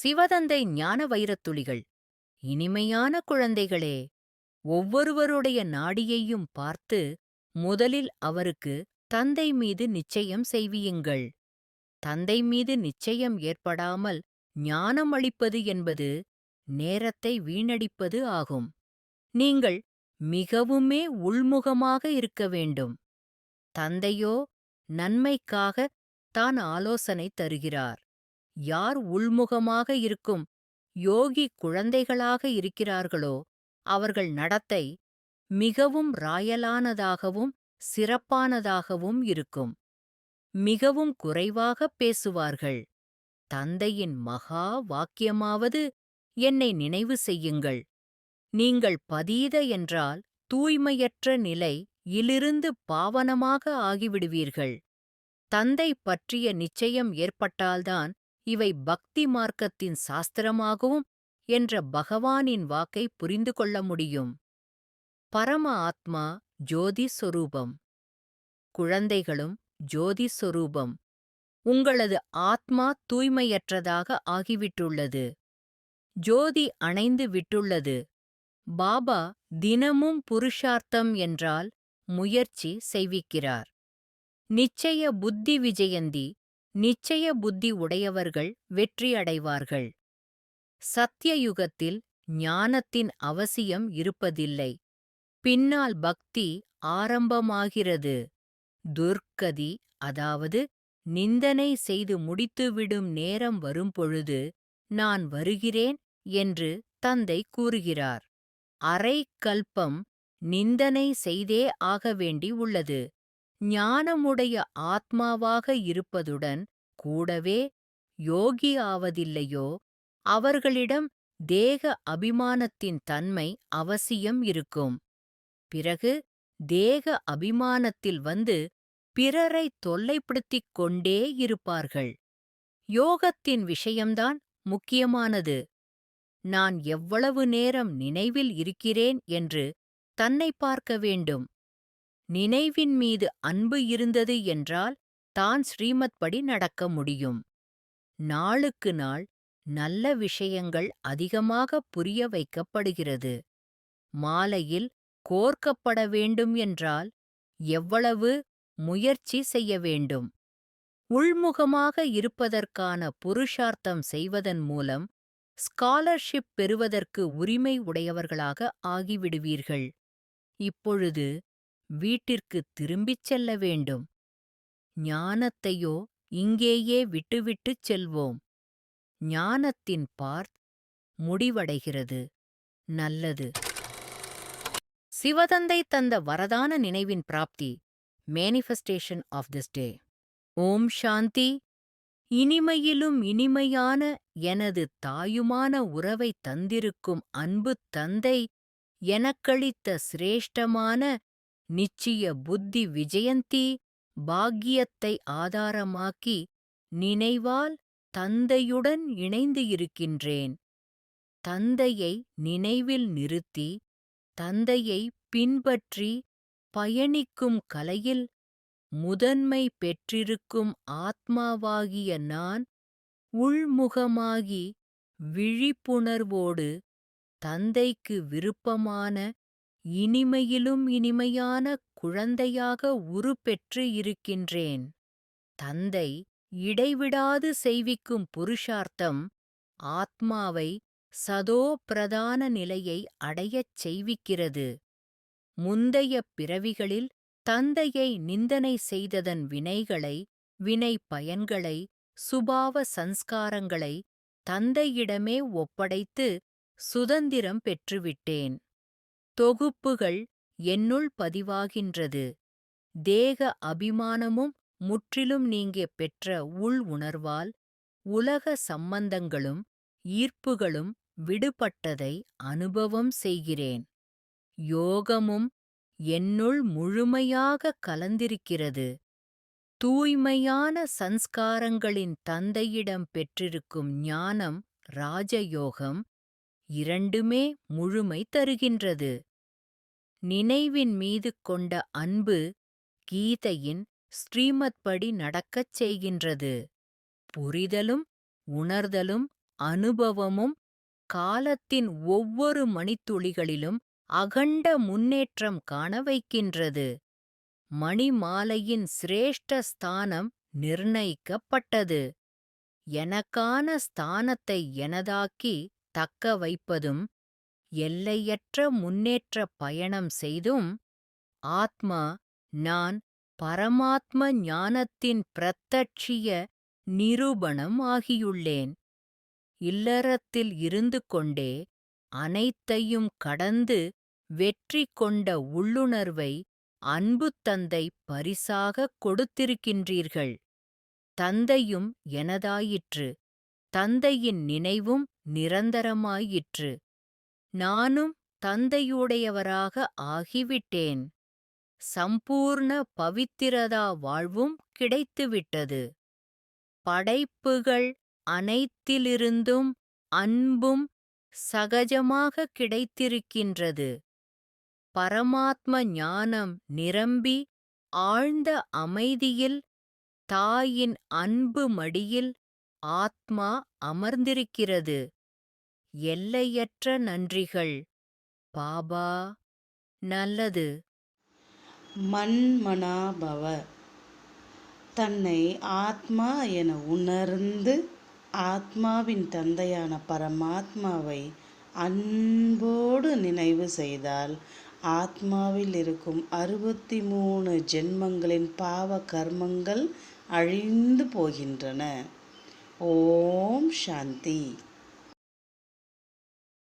சிவதந்தை ஞான வைரத்துளிகள். இனிமையான குழந்தைகளே, ஒவ்வொருவருடைய நாடியையும் பார்த்து முதலில் அவருக்கு தந்தை மீது நிச்சயம் செய்வியுங்கள். தந்தை மீது நிச்சயம் ஏற்படாமல் ஞானம் அளிப்பது என்பது நேரத்தை வீணடிப்பது ஆகும். நீங்கள் மிகவுமே உள்முகமாக இருக்க வேண்டும். தந்தையோ நன்மைக்காகத் தான் ஆலோசனை தருகிறார். யார் உள்முகமாக இருக்கும் யோகி குழந்தைகளாக இருக்கிறார்களோ அவர்கள் நடத்தை மிகவும் ராயலானதாகவும் சிறப்பானதாகவும் இருக்கும். மிகவும் குறைவாகப் பேசுவார்கள். தந்தையின் மகா வாக்கியமாவது என்னை நினைவு செய்யுங்கள். நீங்கள் பதீத என்றால் தூய்மையற்ற நிலை இலிருந்து பாவனமாக ஆகிவிடுவீர்கள். தந்தை பற்றிய நிச்சயம் ஏற்பட்டால்தான் இவை பக்தி மார்க்கத்தின் சாஸ்திரமாகவும் என்ற பகவானின் வாக்கை புரிந்து கொள்ள முடியும். பரம ஆத்மா ஜோதி சொரூபம். குழந்தைகளும் ஜோதி சொரூபம். உங்களது ஆத்மா தூய்மையற்றதாக ஆகிவிட்டுள்ளது. ஜோதி அணைந்து விட்டுள்ளது. பாபா தினமும் புருஷார்த்தம் என்றால் முயற்சி செய்விக்கிறார். நிச்சய புத்தி விஜயந்தி. நிச்சய புத்தி உடையவர்கள் வெற்றியடைவார்கள். சத்யயுகத்தில் ஞானத்தின் அவசியம் இருப்பதில்லை. பின்னால் பக்தி ஆரம்பமாகிறது. துர்க்கதி, அதாவது நிந்தனை செய்து முடித்துவிடும் நேரம் வரும்பொழுது நான் வருகிறேன் என்று தந்தை கூறுகிறார். அரை கல்பம் நிந்தனை செய்தே ஆக வேண்டி உள்ளது. ஞானமுடைய ஆத்மாவாக இருப்பதுடன் கூடவே யோகி ஆவதில்லையோ அவர்களிடம் தேக அபிமானத்தின் தன்மை அவசியம் இருக்கும். பிறகு தேக அபிமானத்தில் வந்து பிறரை தொல்லைப்படுத்திக் கொண்டே இருப்பார்கள். யோகத்தின் விஷயம்தான் முக்கியமானது. நான் எவ்வளவு நேரம் நினைவில் இருக்கிறேன் என்று தன்னை பார்க்க வேண்டும். நினைவின் மீது அன்பு இருந்தது என்றால் தான் ஸ்ரீமத் படி நடக்க முடியும். நாளுக்கு நாள் நல்ல விஷயங்கள் அதிகமாக புரிய வைக்கப்படுகிறது. மாலையில் கோர்க்கப்பட வேண்டும் என்றால் எவ்வளவு முயற்சி செய்ய வேண்டும். உள்முகமாக இருப்பதற்கான புருஷார்த்தம் செய்வதன் மூலம் ஸ்காலர்ஷிப் பெறுவதற்கு உரிமை உடையவர்களாக ஆகிவிடுவீர்கள். இப்பொழுது வீட்டிற்குத் திரும்பிச் செல்ல வேண்டும். ஞானத்தையோ இங்கேயே விட்டுவிட்டுச் செல்வோம். ஞானத்தின் பார்ட் முடிவடைகிறது. நல்லது. சிவதந்தை தந்த வரதான நினைவின் பிராப்தி. Manifestation of this day. ஓம் சாந்தி. இனிமையிலும் இனிமையான எனது தாயுமான உறவைத் தந்திருக்கும் அன்பு தந்தை எனக்களித்த சிரேஷ்டமான நிச்சய புத்தி விஜயந்தி பாக்கியத்தை ஆதாரமாக்கி நினைவால் தந்தையுடன் இணைந்து இருக்கின்றேன். தந்தையை நினைவில் நிறுத்தி தந்தையை பின்பற்றி பயணிக்கும் கலையில் முதன்மை பெற்றிருக்கும் ஆத்மாவாகிய நான் உள்முகமாகி விழிப்புணர்வோடு தந்தைக்கு விருப்பமான இனிமையிலும் இனிமையான குழந்தையாக உருப்பெற்று இருக்கின்றேன். தந்தை இடைவிடாது செய்விக்கும் புருஷார்த்தம் ஆத்மாவை சதோ பிரதான நிலையை அடையச் செய்விக்கிறது. முந்தைய பிறவிகளில் தந்தையை நிந்தனை செய்ததன் வினைகளை, வினை பயன்களை, சுபாவ சன்ஸ்காரங்களை தந்தையிடமே ஒப்படைத்து சுதந்திரம் பெற்றுவிட்டேன். தொகுப்புகள் என்னுள் பதிவாகின்றது. தேக அபிமானமும் முற்றிலும் நீங்க பெற்ற உள் உணர்வால் உலக சம்பந்தங்களும் ஈர்ப்புகளும் விடுபட்டதை அனுபவம் செய்கிறேன். யோகமும் என்னுள் முழுமையாக கலந்திருக்கிறது. தூய்மையான சன்ஸ்காரங்களின் தந்தையிடம் பெற்றிருக்கும் ஞானம் ராஜயோகம் இரண்டுமே முழுமை தருகின்றது. நினைவின் மீது கொண்ட அன்பு கீதையின் ஸ்ரீமத் படி நடக்கச் செய்கின்றது. புரிதலும் உணர்தலும் அனுபவமும் காலத்தின் ஒவ்வொரு மணித்துளிகளிலும் அகண்ட முன்னேற்றம் காண வைக்கின்றது. மணிமாலையின் சிரேஷ்ட ஸ்தானம் நிர்ணயிக்கப்பட்டது. எனக்கான ஸ்தானத்தை எனதாக்கி தக்க வைப்பதும், எல்லையற்ற முன்னேற்ற பயணம் செய்தும், ஆத்மா நான் பரமாத்ம ஞானத்தின் பிரத்யட்சிய நிரூபணம் ஆகியுள்ளேன். இல்லறத்தில் இருந்து கொண்டே அனைத்தையும் கடந்து வெற்றி கொண்ட உள்ளுணர்வை அன்பு தந்தை பரிசாகக் கொடுத்திருக்கின்றீர்கள். தந்தையும் எனதாயிற்று. தந்தையின் நினைவும் நிரந்தரமாயிற்று. நானும் தந்தையுடையவராக ஆகிவிட்டேன். சம்பூர்ண பவித்திரதா வாழ்வும் கிடைத்துவிட்டது. படைப்புகள் அனைத்திலிருந்தும் அன்பும் சகஜமாக கிடைத்திருக்கின்றது. பரமாத்ம ஞானம் நிரம்பி ஆழ்ந்த அமைதியில் தாயின் அன்பு மடியில் ஆத்மா அமர்ந்திருக்கிறது. எல்லையற்ற நன்றிகள் பாபா. நல்லது. மன்மனாபவ. தன்னை ஆத்மா என உணர்ந்து ஆத்மாவின் தந்தையான பரமாத்மாவை அன்போடு நினைவு செய்தால் ஆத்மாவில் இருக்கும் 63 ஜென்மங்களின் பாவ கர்மங்கள் அழிந்து போகின்றன. ஓம் சாந்தி.